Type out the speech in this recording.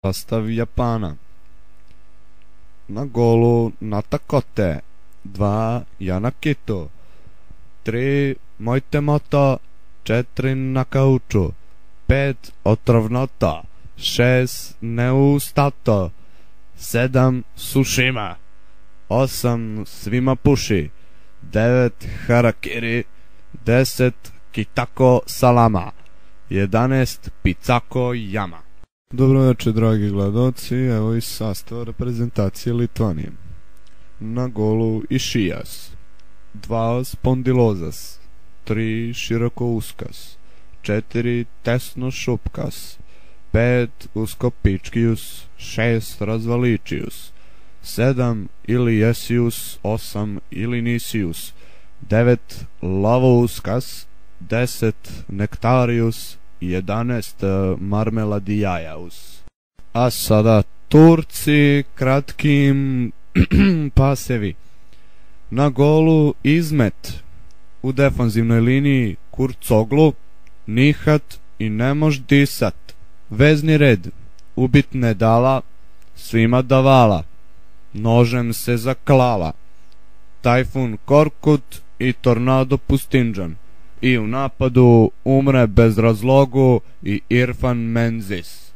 Sastav Japana. Na golu Natakote, 2 Yanakito, 3 Mojtemoto, 4 Nakauču, 5 Otrovnoto, 6 Neustato, 7 Sushima, 8 Swimapushi, 9 Harakiri, 10 Kitako Salama, 11 Picako Yama. Dobro večer, dragi gledaoci, evo i sastava reprezentacije Litvanije. Na golu Išijas, 2 Spondilozas, 3 Širokouskas, 4 Tesnošupkas, 5 Uskopičkijus, 6 Razvaličijus, 7 Ilijesijus, 8 Ilinisius, 9 Lavouskas, 10 Nektarijus, 11 Marmeladijajaus. A sada Turci kratkim pasevi. Na golu Izmet, u defanzivnoj liniji Kurcoglu, Nihat i Nemož Disat. Vezni red Ubit ne dala, svima davala, nožem se zaklala, Tajfun Korkut i Tornado Pustinđan. I u napadu umre bez razlogu i Irfan Menzis.